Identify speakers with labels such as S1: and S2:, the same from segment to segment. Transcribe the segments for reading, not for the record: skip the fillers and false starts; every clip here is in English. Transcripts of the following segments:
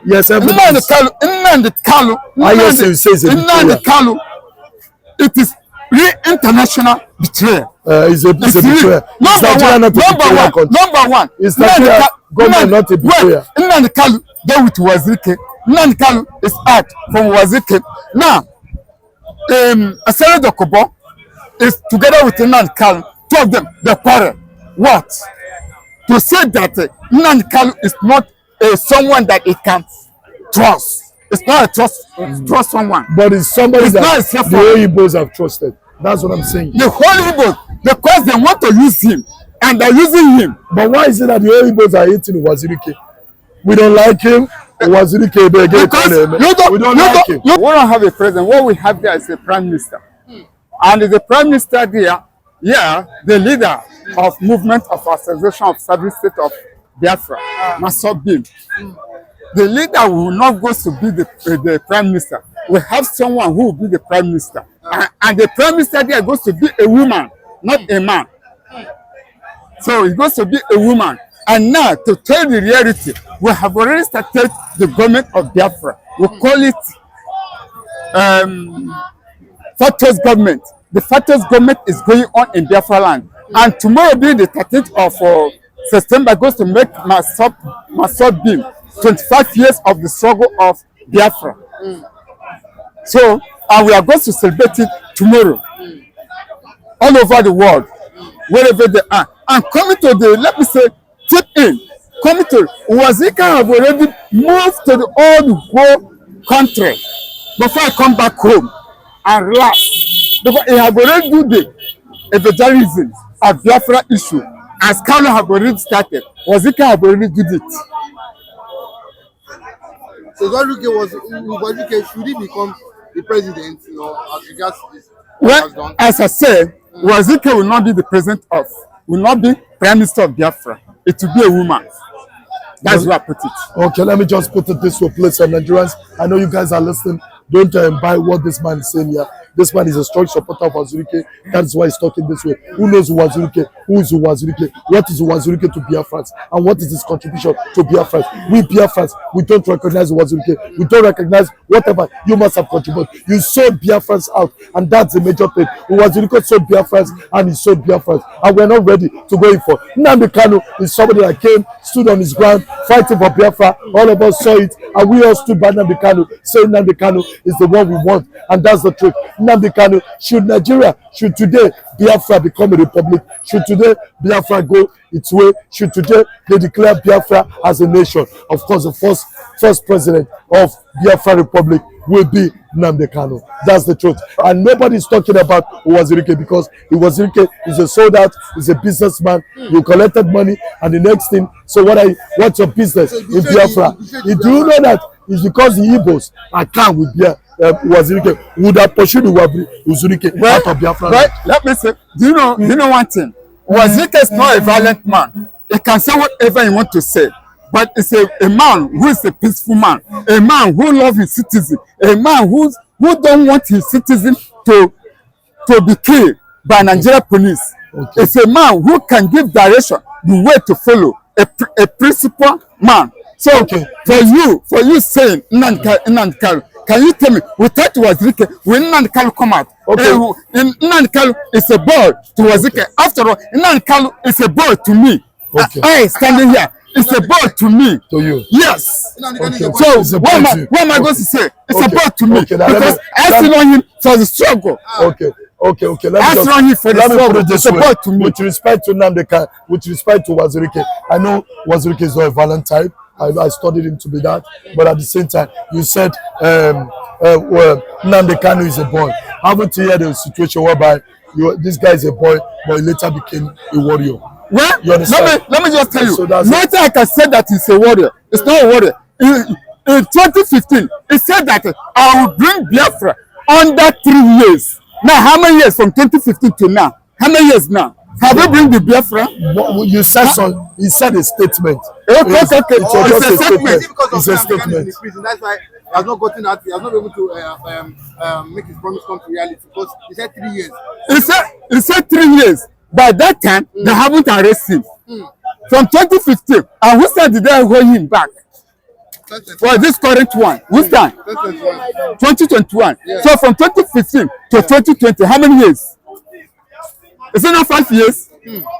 S1: Yes,
S2: Nnamdi Kanu. It is real international betrayal.
S1: It's a betrayal.
S2: Number one.
S1: It's Nigeria government not a betrayal.
S2: Nnamdi Kanu go with Wazirike. Nnamdi Kanu is out from Wazirike. Now, Asere Dokubo is together with Nnamdi Kanu. Two of them, they quarrel. What? To say that Nnamdi Kanu is not someone that it can trust. It's not a trust someone.
S1: But it's somebody that the whole Igbos have trusted. That's what I'm saying.
S2: The whole Igbos, because they want to use him, and they're using him.
S1: But why is it that the whole Igbos are hating Wazirike? We don't like him. Wazirike, we don't like him.
S2: We don't have a president. What we have there is a prime minister. And the prime minister there, the leader of movement of association of service state of Biafra, Masobim. The leader will not go to be the prime minister. We have someone who will be the prime minister. And the prime minister there goes to be a woman, not a man. So it goes to be a woman. And now, to tell the reality, we have already started the government of Biafra. We call it Fatos government. The Fatos government is going on in Biafra land. And tomorrow being the 13th of September goes to make Masobim 25 years of the struggle of Biafra. So, and we are going to celebrate it tomorrow. All over the world, wherever they are. And coming to the, let me say, tip in, coming to, Wazirike have already moved to the old world country before I come back home and relax. Because he have already do the evangelism of Biafra issue. As Kanu have already started, Wazirike have already did it.
S3: So Wazirike, should he become the president, as regards to this?
S2: Well, as I said, Wazirike will not be the president will not be prime minister of Biafra. It will be a woman. That's where I put it.
S1: Okay, let me just put it this way, please, Nigerians. I know you guys are listening. Don't buy what this man is saying here. This man is a strong supporter of Wazirike. That's why he's talking this way. Who knows Wazirike? Who is Wazirike? What is Wazirike to Biafrans? And what is his contribution to Biafrans? We Biafrans, we don't recognize Wazirike. We don't recognize whatever you must have contributed. You sold Biafrans out, and that's the major thing. Wazirike sold Biafrans, and he sold Biafrans. And we're not ready to go in for. Nnamdi Kanu is somebody that came, stood on his ground, fighting for Biafra. All of us saw it, and we all stood by Nnamdi Kanu, saying Nnamdi Kanu is the one we want, and that's the truth. Nnamdi Kanu, should today Biafra become a republic? Should today Biafra go its way? Should today they declare Biafra as a nation? Of course, the first president of Biafra Republic will be Nnamdi Kanu. That's the truth. And nobody's talking about Wazirike, because Wazirike is a soldier, is a businessman. You collected money, and the next thing, so what's your business in Biafra? Do you know that it's because the Igbos are calm with Wazirike would have pursued Wazirike out of Biafra?
S2: Right. Let me say, do you know one thing? Wazirike is not a violent man. He can say whatever he wants to say. But it's a man who is a peaceful man, a man who loves his citizens, a man who don't want his citizens to be killed by Nigeria police. Okay. It's a man who can give direction, the way to follow, a principled man. So okay. for you saying Nnamdi Kanu, can you tell me, without Wazirike, will Nnamdi Kanu come out? Okay. Nnamdi Kanu is a boy to Wazirike. After all, Nnamdi Kanu is a boy to me. Okay. I standing here. It's a boy to me.
S1: To you?
S2: Yes.
S1: Okay.
S2: So what am I going to say? It's a boy to me. Okay, because I still on him for the struggle.
S1: Okay.
S2: Let me put it this way.
S1: With respect to Nnamdi Kanu, with respect to Wazirike, I know Wazirike is not a violent type. I studied him to be that. But at the same time, you said Nnamdi Kanu is a boy. Haven't you heard the situation whereby this guy is a boy, but he later became a warrior?
S2: Well, let me just tell you. So nothing I can say that he's a warrior. It's not a warrior. In 2015, he said that I will bring Biafra under 3 years. Now, how many years from 2015 to now? How many years now? Have we bring the Biafra?
S1: You said so. He said a statement.
S2: Okay.
S1: It's a statement.
S3: It's a statement. That's why he has not gotten out. He has not been able to make his promise come to reality, because he said 3 years.
S2: He said 3 years. By that time, they haven't arrested him. From 2015, and who said they hold him back? for this current one. Which time? 2021.
S3: Yeah.
S2: So from 2015 to 2020, how many years? Is it not 5 years?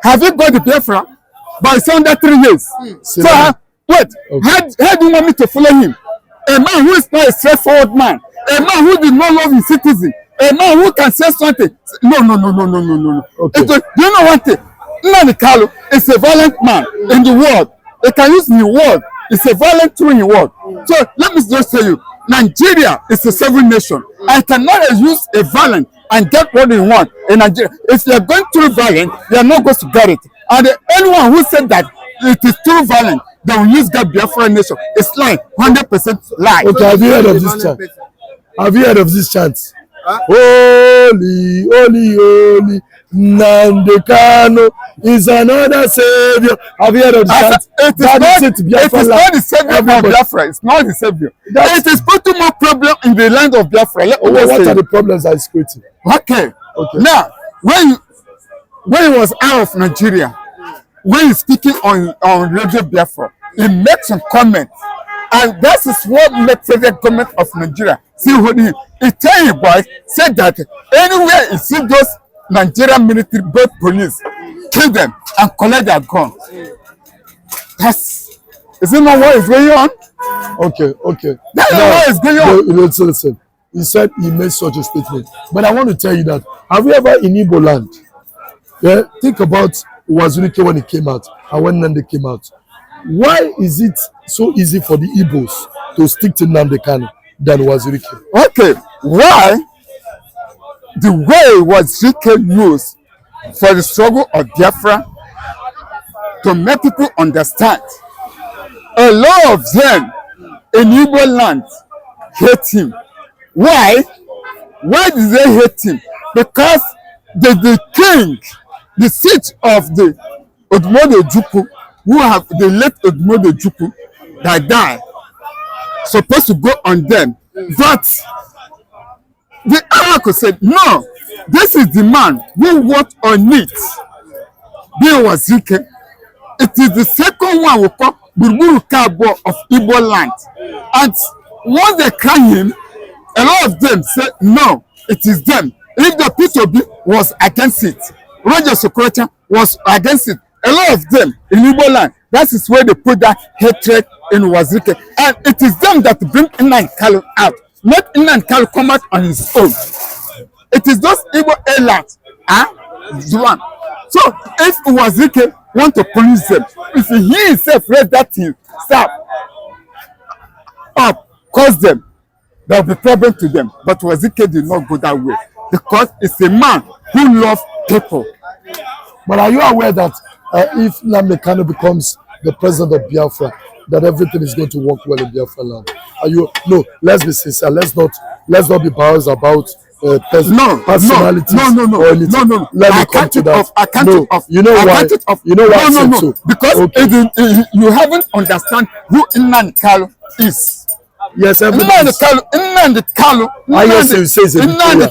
S2: Have you got the Biafra? But it's under 3 years. So wait, how do you want me to follow him? A man who is not a straightforward man, a man who did not love his citizen, a man who can say something. No.
S1: Okay.
S2: Do you know one thing? Nnamdi is a violent man in the world. They can use the word. It's a violent tool in the world. So let me just tell you, Nigeria is a sovereign nation. I cannot use a violent and get what you want in Nigeria. If you're going through violence, you're not going to get it. And anyone who said that it is too violent, they will use that Biafra nation. It's like 100% lie.
S1: Okay, have you heard of this chant? Have you heard of this chant?
S3: Huh?
S1: Holy, holy, holy, nnamdikanu is another savior. Have you heard of this chant?
S2: It is not the savior of Biafra. It's not the savior. It is putting more problem in the land of Biafra.
S1: What are the problems that is creating?
S2: Okay. Now, when he was out of Nigeria, when he's speaking on Radio Biafra, he made some comments. And that is what made the government of Nigeria see holding him. He tell you, boys, said that anywhere you see those Nigerian military, both police, kill them and collect their guns. Is it not what is going on?
S1: Okay.
S2: That's not what is going on.
S1: No, listen. He said he made such a statement. But I want to tell you that, have you ever in Igbo land, think about Wazirike when he came out and when Nnamdi came out. Why is it so easy for the Igbos to stick to Nnamdi Kanu than Wazirike?
S2: Okay, why? The way Wazirike used for the struggle of Biafra to make people understand. A lot of them in Igbo land hate him. Why? Why did they hate him? Because the king, the seat of the Odumodu Ojukwu, who have the late Odumodu Ojukwu that died, supposed to go on them. But the oracle said, no, this is the man who worked on it. Bill Wazirike. It is the second one we call Burburu Kabo of Igbo land. And once they cry him, a lot of them say, no, it is them. If the P2B was against it, Roger Sokorocha was against it. A lot of them in Igbo land, that is where they put that hatred in Wazirike. And it is them that bring Nnamdi out. Not Nnamdi come out on his own. It is those Igbo allies, the one. So if Wazirike want to punish them, if he himself raise that thing, stop, up, cause them, there will be problem to them. But Wazirike did not go that way because it's a man who loves people.
S1: But are you aware that if Nnamdi Kanu becomes the president of Biafra, that everything is going to work well in Biafra land? Are you? No, let's be sincere. Let's not be biased about personalities.
S2: No.
S1: Let me come to that.
S2: I can't it off.
S1: You know why? You know why?
S2: No. Because you haven't understand who Nnamdi Kanu is.
S1: Yes,
S2: Nnamdi Kanu. Nnamdi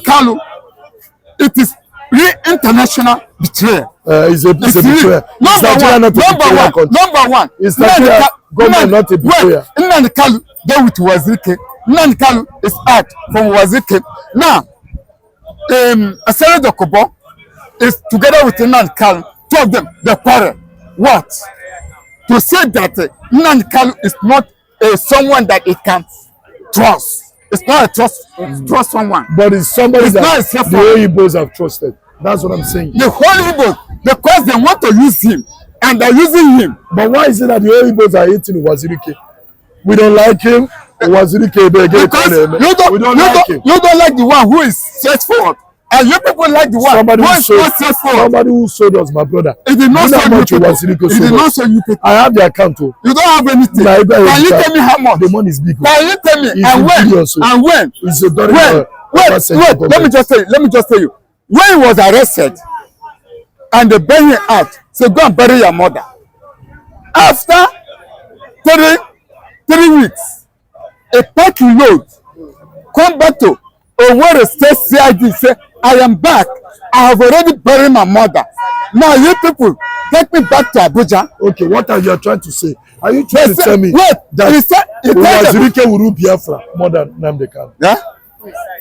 S2: Kanu. It is real international betrayal.
S1: It's a betrayal.
S2: Number one.
S1: It's Nigeria government not a betrayal.
S2: Nnamdi Kanu go with Wazirike. Nnamdi Kanu is out from Wazirike. Now, Asere Dokubo is together with Nnamdi Kanu. Two of them, they quarrel. What? To say that Nnamdi Kanu is not someone that it can trust. It's not a trust someone.
S1: But it's somebody that the whole Igbos have trusted. That's what I'm saying.
S2: The whole Igbos, because they want to use him, and they're using him.
S1: But why is it that the whole Igbos are hating Wazirike? We don't like him. Wazirike,
S2: because you don't like the one who is straightforward. And you people like the one who is not straightforward.
S1: Somebody who sold us, my brother.
S2: It did not sell you people. It did not sell you people.
S1: I have the account.
S2: You don't have anything. Can you tell me how much?
S1: The money is big.
S2: Can you tell me? And when? Wait. Let me just tell you. When he was arrested and they bring him out, so go and bury your mother. After 3 weeks, a packing load come back to Owerri State CID say, I am back I have already buried my mother. Now you people take me back to Abuja.
S1: Okay, what are you trying to say? Are you trying to tell me
S2: wait,
S1: that
S2: Wazirike
S1: will rule Biafra more than Nnamdi Kanu?
S2: Yeah?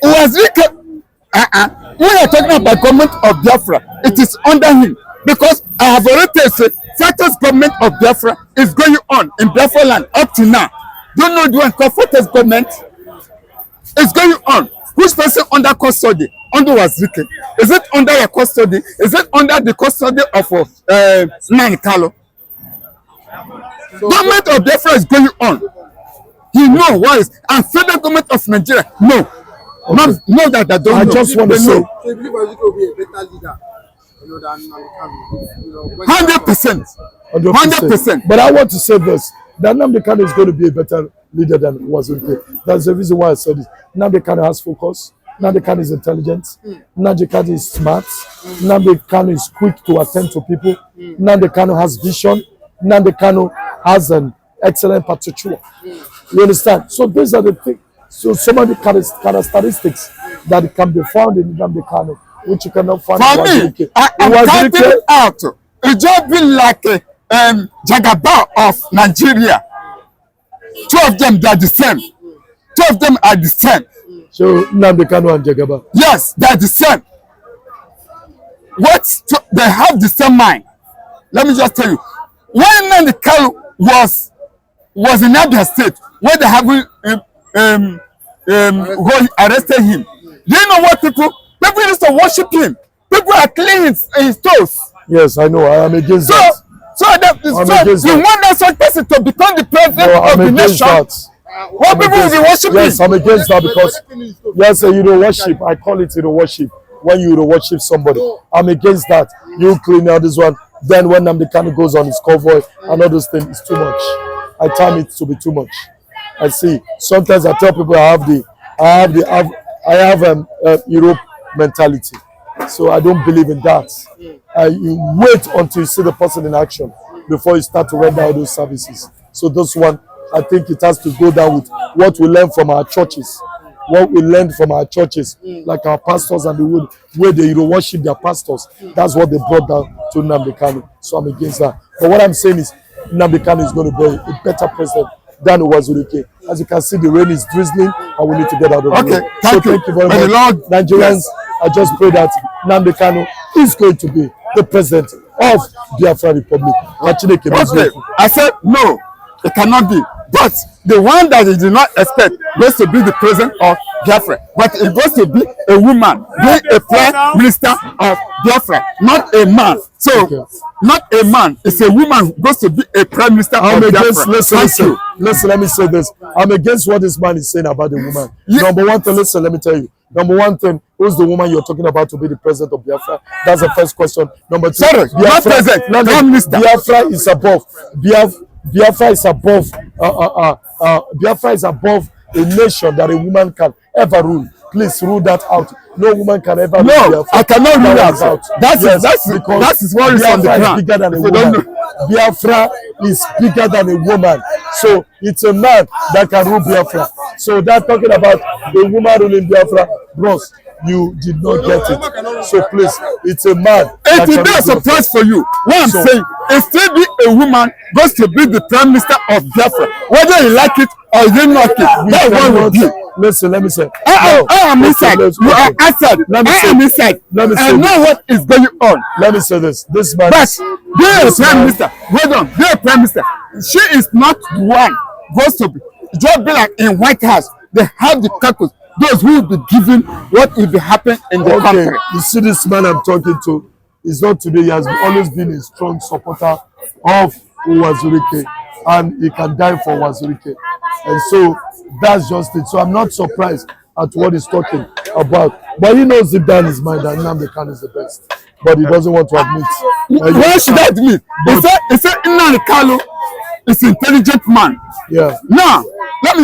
S2: Wazirike, we are talking about government of Biafra. It is under him. Because I have already said, Fathers government of Biafra is going on in Biafra land up to now. Don't know the one called Fathers government? It's going on. Which person under custody? Under Wazirike? Is it under your custody? Is it under the custody of Nnamdi? Government of Biafra is going on. He knows what is, and federal government of Nigeria, no. Okay. No, that I don't know.
S1: I just want to say.
S3: So you believe Wazirike will be a better leader, than Nnamdi Kanu?
S2: 100%.
S1: But I want to say this. That Nnamdi Kanu is going to be a better leader than Wazirike. That's the reason why I said it. Nnamdi Kanu has focus. Nnamdi Kanu is intelligent. Nnamdi Kanu is smart. Nnamdi Kanu is quick to attend to people. Nnamdi Kanu has vision. Nnamdi Kanu has an excellent partiture. You understand? So these are the things. So some of the characteristics that can be found in Nnamdi Kanu, which you cannot find in Wazirike.
S2: For me, I'm counting it out. It just be like a Jagaba of Nigeria. Two of them, they are the same. Two of them are the same.
S1: So Nnamdi Kanu and Jagaba?
S2: Yes, they are the same. They have the same mind. Let me just tell you. When Nnamdi Kanu was in Abia State, when they have arrested him, do you know what people used to worship him? People are cleaning his toes.
S1: Yes, I know. I am against that.
S2: So you want that such person to become the president of the nation? What people will be worshiping?
S1: Yes, I'm against that because yes, you know worship. I call it worship. When you worship somebody, I'm against that. You clean out this one. Then when Nnamdi Kanu goes on his convoy and all those things, it's too much. I time it to be too much. I see. Sometimes I tell people I have Europe mentality. So I don't believe in that. You wait until you see the person in action before you start to render all those services. So this one, I think it has to go down with what we learn from our churches. What we learned from our churches, like our pastors and the way they worship their pastors. That's what they brought down to Nnamdi Kanu. So I'm against that. But what I'm saying is Nnamdi Kanu is going to be a better president than Wazirike. As you can see, the rain is drizzling and we need to get out of the rain.
S2: Thank you very much.
S1: Lord, Nigerians, I just pray that Nnamdi Kanu is going to be the president of Biafra Republic.
S2: Okay, I said no, it cannot be. But the one that he did not expect goes to be the president of Biafra. But it goes to be a woman, being a prime minister of Biafra, not a man. So, not a man, it's a woman who goes to be a prime minister of Biafra.
S1: Listen, let me say this. I'm against what this man is saying about the woman. Number one thing, listen, let me tell you. Number one thing, who's the woman you're talking about to be the president of Biafra? That's the first question. Number two,
S2: sorry,
S1: Biafra,
S2: not president, not minister.
S1: Biafra is above. Biafra is above. Biafra is above a nation that a woman can ever rule. Please rule that out. No woman can ever rule Biafra.
S2: I cannot rule that out. That is what is on the ground.
S1: Bigger than a woman. Biafra is bigger than a woman. So it's a man that can rule Biafra. So they're talking about a woman ruling Biafra. Bros, you did not get it. So please, it's a man.
S2: It is not a surprise for you. What I'm saying, it still be a woman goes to be the prime minister of Biafra. Whether you like it or you not it, that's what will be.
S1: Listen, let me say.
S2: I am inside. You are outside. I am inside. I know what is going on.
S1: Let me say this. This man.
S2: But being a prime minister, hold on, being a prime minister, she is not the one goes to be. Just be like in White House, they have the caucus. Those who will be given what will be happening in the country.
S1: You see this man I'm talking to, it's not today, he has always been a strong supporter of Wazirike and he can die for Wazirike. And so that's just it. So I'm not surprised at what he's talking about. But he knows deep down his mind that Nnamdi Kanu is the best. But he doesn't want to admit.
S2: Why should I admit? He said Nnamdi Kanu is an intelligent man.
S1: Yeah.
S2: Now, let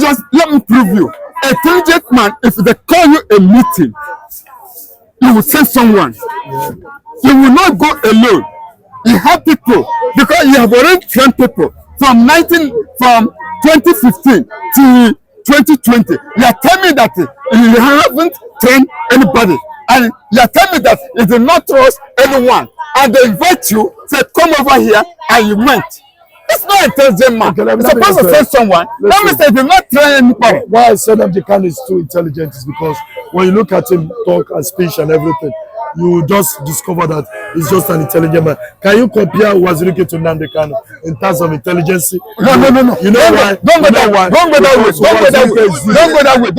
S2: me prove you. A intelligent man, if they call you a meeting, you will send someone. Yeah. You will not go alone. You have people because you have already trained people from 2015 to 2020. You are telling me that you haven't trained anybody, and you are telling me that you did not trust anyone, and they invite you, say, come over here, and you went. It's not intelligent man.
S1: Okay,
S2: You're supposed to send someone. Let me say, they did not train anybody.
S1: Why I said Nnamdi Kanu is too intelligent is because when you look at him talk and speech and everything, you just discover that he's just an intelligent man. Can you compare Wazirike to Nnamdi Kanu in terms of intelligence?
S2: No.
S1: You know why?
S2: Don't go that way. Don't go that way.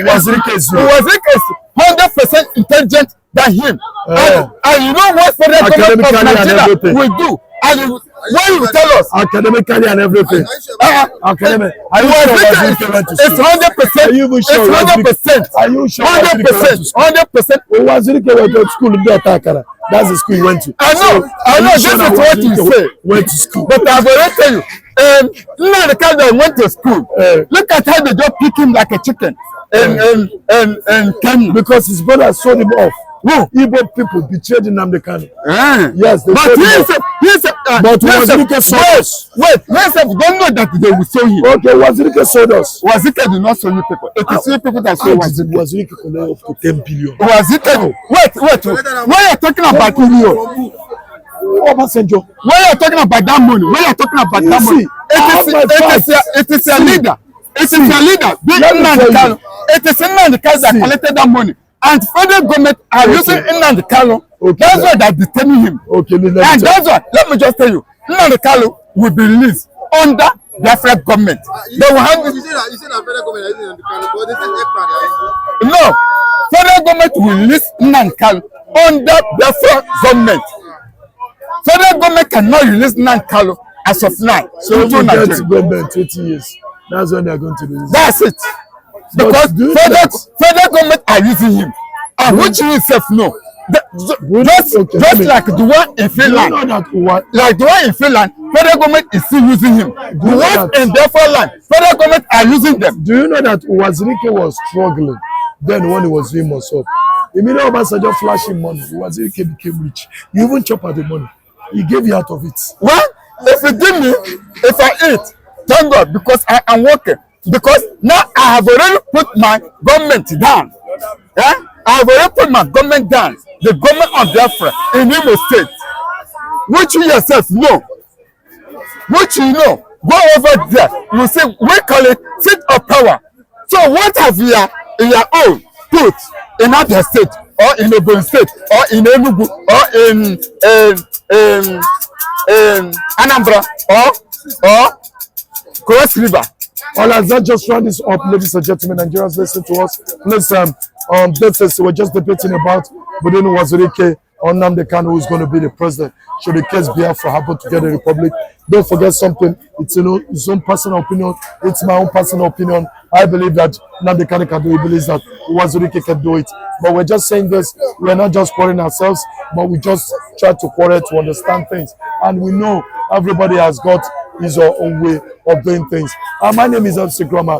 S2: Wazirike is 100% intelligent than him. And you know what federal government of Nigeria will do? And when you tell us
S1: academically and everything, academic,
S2: it's 100%. It's 100%.
S1: Are you sure?
S2: 100%.
S1: Wazirike went to school in Atakara. That's the school he went to.
S2: I know. This is what you say.
S1: Went to school,
S2: but I've already tell you. The guy went to school. Look at how they just pick him like a chicken. And Kanu,
S1: because his brother sold him off. No, Igbo people betrayed Nnamdi Kanu. Yes, they
S2: but
S1: Wazirike sold us.
S2: Wait, don't know that they will sell him.
S1: Okay, Wazirike sold us.
S2: Wazirike did not sell you people. It is you people that sold Wazirike.
S1: Wazirike collect up to 10 billion.
S2: Wazirike, wait. When you're talking about billion,
S1: Obasanjo.
S2: when you're talking about that money, it is a leader. It is a leader. It is Nnamdi Kanu that collected that money. And federal government are using Nnamdi Kanu. That's why they detain him. And that's why, let me just tell you, Nnamdi Kanu will be released under the federal government. They will have.
S3: You say that federal government is using Nnamdi Kanu, but they say Ekpa.
S2: No, federal government will release Nnamdi Kanu under the federal government. Federal government cannot release Nnamdi Kanu as of now.
S1: So if you get government 20 years, that's when they are going to release.
S2: That's it. Because federal government are using him, and which you yourself know. Just like the one in Finland, federal government is still using him. The ones in their land, federal government are using them.
S1: Do you know that Wazirike was struggling then when he was doing himself? Immediately Obasanjo flashing money, Wazirike became rich. He even chop at the money. He gave you out of it.
S2: Well, if you give me, if I eat, thank God, because I am working. Because now I have already put my government down. I have already put my government down. The government of Biafra in Igbo State, which you yourself know, which you know, go over there. You say we call it seat of power. So what have you in your own put in Abia State or in Ogun State or in Enugu or in Anambra or Cross River?
S1: All right, let's just round this up, ladies and gentlemen. Nigerians listen to us. Please, we're just debating about within Wazirike or Nnamdi Kanu who is going to be the president. Should the case Biafra happen to get a republic? Don't forget something. It's his own personal opinion. It's my own personal opinion. I believe that Nnamdi Kanu can do it. He believes that Wazirike can do it. But we're just saying this. We're not just quarreling ourselves, but we just try to quarrel to understand things. And we know everybody has got his own way of doing things. My name is MC Grama.